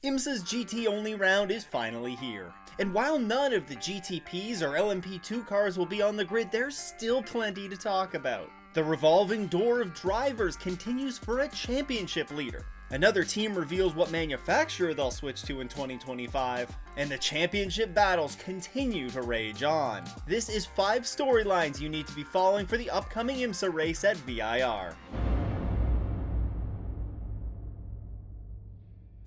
Imsa's GT-only round is finally here. And while none of the GTPs or LMP2 cars will be on the grid, there's still plenty to talk about. The revolving door of drivers continues for a championship leader. Another team reveals what manufacturer they'll switch to in 2025. And the championship battles continue to rage on. This is 5 storylines you need to be following for the upcoming Imsa race at VIR.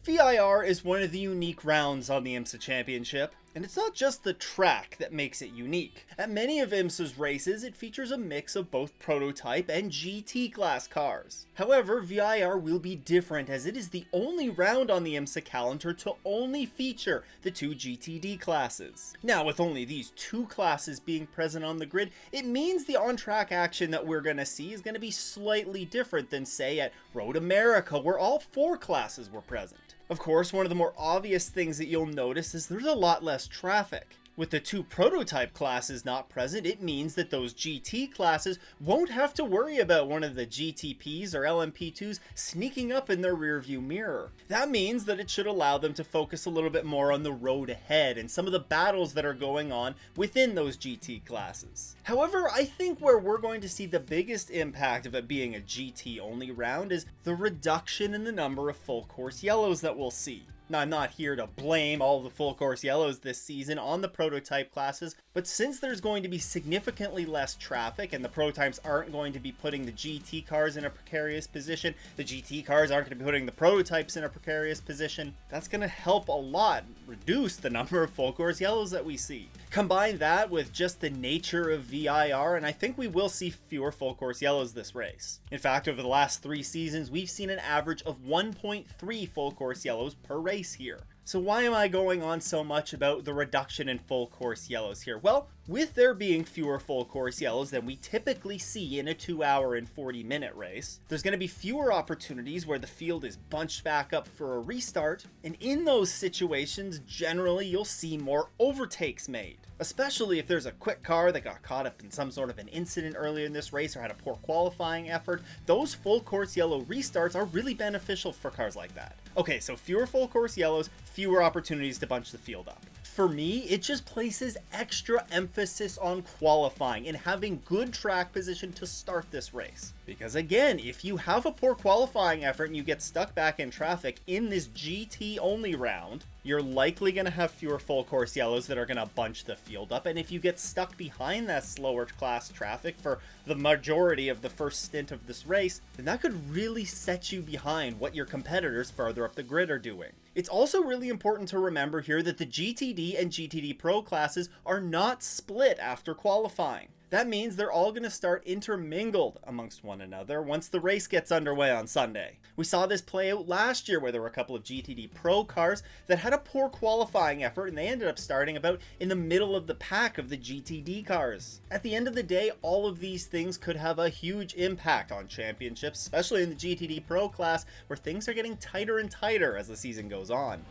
VIR is one of the unique rounds on the Imsa Championship, and it's not just the track that makes it unique. At many of Imsa's races, it features a mix of both prototype and GT class cars. However, VIR will be different as it is the only round on the Imsa calendar to only feature the 2 GTD classes. Now, with only these 2 classes being present on the grid, it means the on-track action that we're going to see is going to be slightly different than, say, at Road America, where all 4 classes were present. Of course, one of the more obvious things that you'll notice is there's a lot less traffic. With the 2 prototype classes not present, it means that those GT classes won't have to worry about one of the GTPs or LMP2s sneaking up in their rearview mirror. That means that it should allow them to focus a little bit more on the road ahead and some of the battles that are going on within those GT classes. However, I think where we're going to see the biggest impact of it being a GT only round is the reduction in the number of full course yellows that we'll see. Now, I'm not here to blame all the full course yellows this season on the prototype classes, but since there's going to be significantly less traffic and the prototypes aren't going to be putting the GT cars in a precarious position, the GT cars aren't going to be putting the prototypes in a precarious position, that's going to help a lot reduce the number of full course yellows that we see. Combine that with just the nature of VIR, and I think we will see fewer full course yellows this race. In fact, over the last 3 seasons, we've seen an average of 1.3 full course yellows per race here. So why am I going on so much about the reduction in full course yellows here? Well, with there being fewer full course yellows than we typically see in a 2-hour and 40-minute race, there's going to be fewer opportunities where the field is bunched back up for a restart, and in those situations, generally you'll see more overtakes made. Especially if there's a quick car that got caught up in some sort of an incident earlier in this race or had a poor qualifying effort, those full course yellow restarts are really beneficial for cars like that. Okay, so fewer full course yellows, fewer opportunities to bunch the field up. For me, it just places extra emphasis on qualifying and having good track position to start this race. Because again, if you have a poor qualifying effort and you get stuck back in traffic in this GT only round, you're likely going to have fewer full course yellows that are going to bunch the field up, and if you get stuck behind that slower class traffic for the majority of the first stint of this race, then that could really set you behind what your competitors further up the grid are doing. It's also really important to remember here that the GTD and GTD Pro classes are not split after qualifying. That means they're all going to start intermingled amongst one another once the race gets underway on Sunday. We saw this play out last year where there were a couple of GTD Pro cars that had a poor qualifying effort and they ended up starting about in the middle of the pack of the GTD cars. At the end of the day, all of these things could have a huge impact on championships, especially in the GTD Pro class where things are getting tighter and tighter as the season goes on.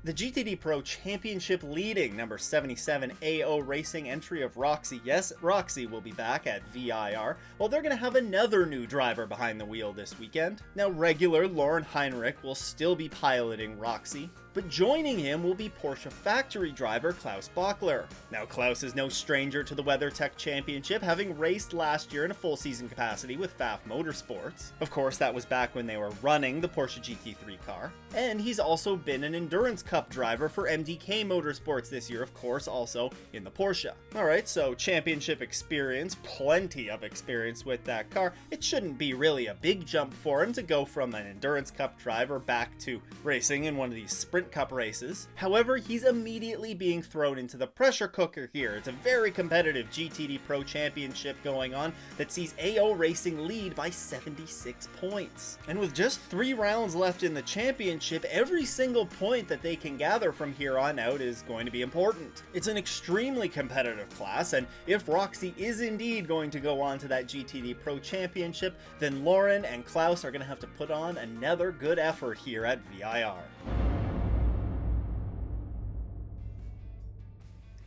The GTD Pro Championship leading number 77 AO Racing entry of Roxy. Yes, Roxy will be back at VIR. Well, they're going to have another new driver behind the wheel this weekend. Now, regular Lauren Heinrich will still be piloting Roxy, but joining him will be Porsche factory driver Klaus Bachler. Now, Klaus is no stranger to the WeatherTech Championship, having raced last year in a full season capacity with Pfaff Motorsports. Of course, that was back when they were running the Porsche GT3 car. And he's also been an Endurance Cup driver for MDK Motorsports this year, of course, also in the Porsche. Alright, so championship experience, plenty of experience with that car. It shouldn't be really a big jump for him to go from an Endurance Cup driver back to racing in one of these Sprint Cup races. However, he's immediately being thrown into the pressure cooker here. It's a very competitive GTD Pro Championship going on that sees AO Racing lead by 76 points. And with just 3 rounds left in the championship, every single point that they can gather from here on out is going to be important. It's an extremely competitive class, and if Roxy is indeed going to go on to that GTD Pro Championship, then Lauren and Klaus are going to have to put on another good effort here at VIR.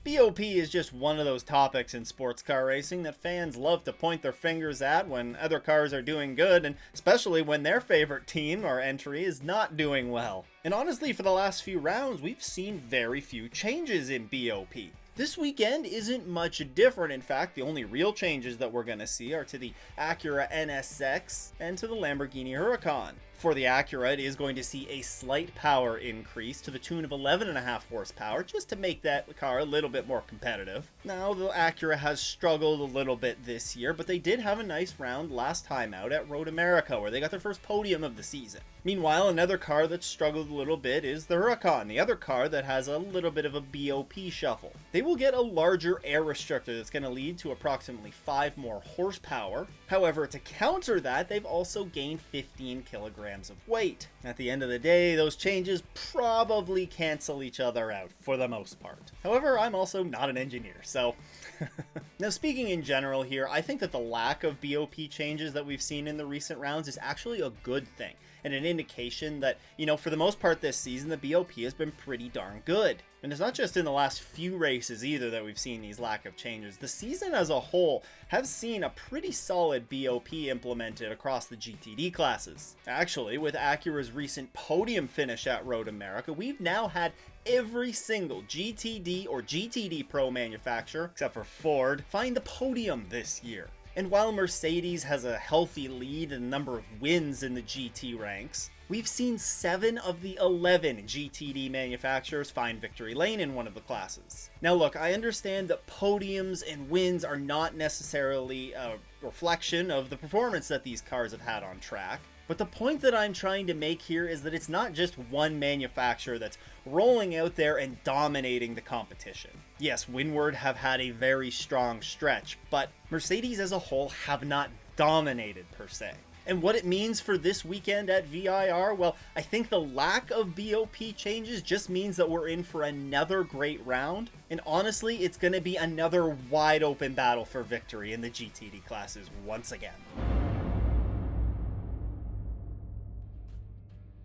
BOP is just one of those topics in sports car racing that fans love to point their fingers at when other cars are doing good, and especially when their favorite team or entry is not doing well. And honestly, for the last few rounds, we've seen very few changes in BOP. This weekend isn't much different. In fact, the only real changes that we're going to see are to the Acura NSX and to the Lamborghini Huracan. For the Acura, it is going to see a slight power increase to the tune of 11.5 horsepower, just to make that car a little bit more competitive. Now, the Acura has struggled a little bit this year, but they did have a nice round last time out at Road America, where they got their first podium of the season. Meanwhile, another car that struggled a little bit is the Huracan, the other car that has a little bit of a BOP shuffle. They will get a larger air restrictor that's going to lead to approximately 5 more horsepower. However, to counter that, they've also gained 15 kilograms of weight. At the end of the day, those changes probably cancel each other out for the most part. However, I'm also not an engineer, so... Now, speaking in general here, I think that the lack of BOP changes that we've seen in the recent rounds is actually a good thing, and an indication that, for the most part this season, the BOP has been pretty darn good. And it's not just in the last few races either that we've seen these lack of changes. The season as a whole has seen a pretty solid BOP implemented across the GTD classes. Actually, with Acura's recent podium finish at Road America, we've now had every single GTD or GTD Pro manufacturer, except for Ford, find the podium this year. And while Mercedes has a healthy lead in the number of wins in the GT ranks, we've seen 7 of the 11 GTD manufacturers find victory lane in one of the classes. Now look, I understand that podiums and wins are not necessarily a reflection of the performance that these cars have had on track, but the point that I'm trying to make here is that it's not just one manufacturer that's rolling out there and dominating the competition. Yes, Windward have had a very strong stretch, but Mercedes as a whole have not dominated per se. And what it means for this weekend at VIR, well, I think the lack of BOP changes just means that we're in for another great round. And honestly, it's going to be another wide open battle for victory in the GTD classes once again.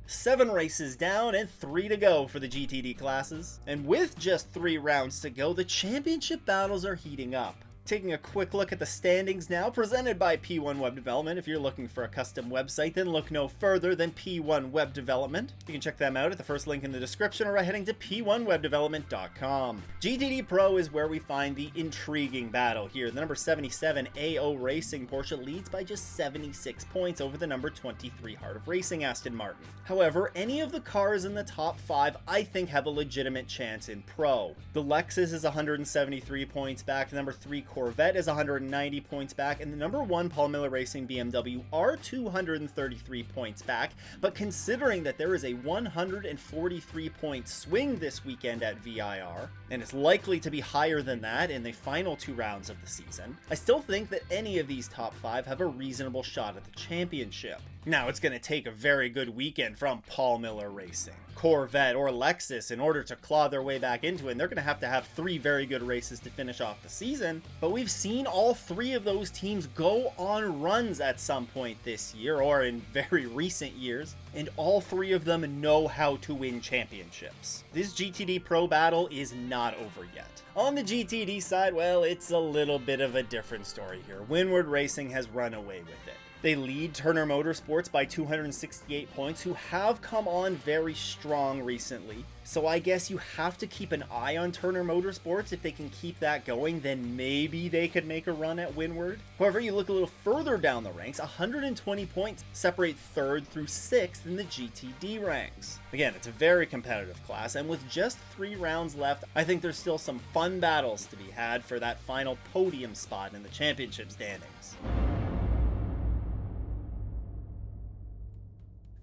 7 races down and 3 to go for the GTD classes. And with just 3 rounds to go, the championship battles are heating up. Taking a quick look at the standings now, presented by P1 Web Development. If you're looking for a custom website, then look no further than P1 Web Development. You can check them out at the first link in the description or by heading to p1webdevelopment.com. GTD Pro is where we find the intriguing battle here. The number 77 AO Racing Porsche leads by just 76 points over the number 23 Heart of Racing Aston Martin. However, any of the cars in the top 5 I think have a legitimate chance in Pro. The Lexus is 173 points back, the number 3 Corvette is 190 points back, and the number 1 Paul Miller Racing BMW are 233 points back, but considering that there is a 143 point swing this weekend at VIR, and it's likely to be higher than that in the final 2 rounds of the season, I still think that any of these top 5 have a reasonable shot at the championship. Now, it's going to take a very good weekend from Paul Miller Racing, Corvette, or Lexus in order to claw their way back into it, and they're going to have 3 very good races to finish off the season. But we've seen all 3 of those teams go on runs at some point this year, or in very recent years, and all 3 of them know how to win championships. This GTD Pro battle is not over yet. On the GTD side, well, it's a little bit of a different story here. Windward Racing has run away with it. They lead Turner Motorsports by 268 points, who have come on very strong recently. So I guess you have to keep an eye on Turner Motorsports. If they can keep that going, then maybe they could make a run at Windward. However, you look a little further down the ranks, 120 points separate 3rd through 6th in the GTD ranks. Again, it's a very competitive class, and with just 3 rounds left, I think there's still some fun battles to be had for that final podium spot in the championship standings.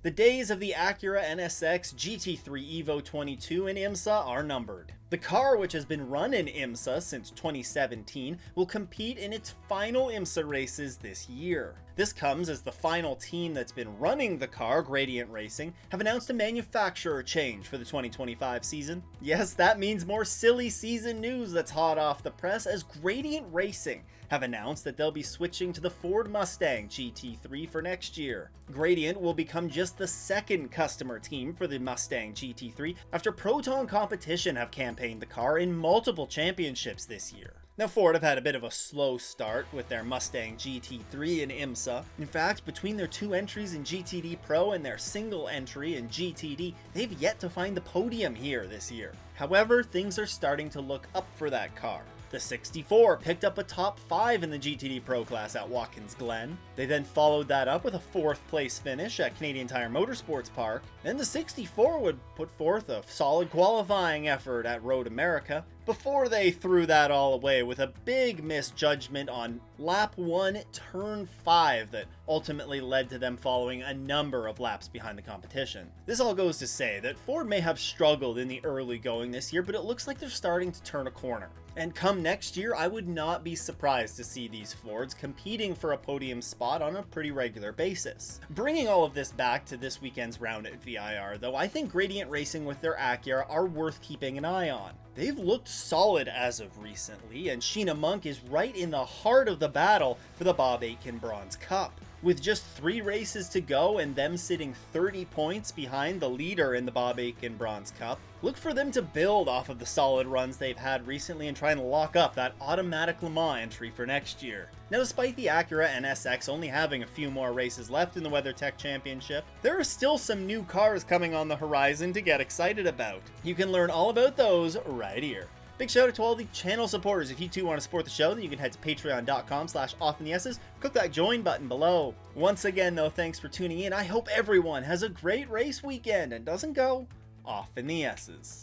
The days of the Acura NSX, GT3 Evo 22, and Imsa are numbered. The car, which has been run in Imsa since 2017, will compete in its final Imsa races this year. This comes as the final team that's been running the car, Gradient Racing, have announced a manufacturer change for the 2025 season. Yes, that means more silly season news that's hot off the press, as Gradient Racing have announced that they'll be switching to the Ford Mustang GT3 for next year. Gradient will become just the second customer team for the Mustang GT3 after Proton Competition have campaigned the car in multiple championships this year. Now, Ford have had a bit of a slow start with their Mustang GT3 in Imsa. In fact, between their two entries in GTD Pro and their single entry in GTD, they've yet to find the podium here this year. However, things are starting to look up for that car. The 64 picked up a top 5 in the GTD Pro class at Watkins Glen. They then followed that up with a 4th place finish at Canadian Tire Motorsports Park. Then the 64 would put forth a solid qualifying effort at Road America before they threw that all away with a big misjudgment on lap 1, turn 5 that ultimately led to them following a number of laps behind the competition. This all goes to say that Ford may have struggled in the early going this year, but it looks like they're starting to turn a corner. And come next year, I would not be surprised to see these Fords competing for a podium spot on a pretty regular basis. Bringing all of this back to this weekend's round at VIR, though, I think Gradient Racing with their Acura are worth keeping an eye on. They've looked solid as of recently, and Sheena Monk is right in the heart of the battle for the Bob Aitken Bronze Cup. With just 3 races to go and them sitting 30 points behind the leader in the Bob Aitken Bronze Cup, look for them to build off of the solid runs they've had recently and try and lock up that automatic Le Mans entry for next year. Now, despite the Acura NSX only having a few more races left in the WeatherTech Championship, there are still some new cars coming on the horizon to get excited about. You can learn all about those right here. Big shout out to all the channel supporters. If you too want to support the show, then you can head to patreon.com/offtheS's, click that join button below. Once again though, thanks for tuning in. I hope everyone has a great race weekend and doesn't go off in the S's.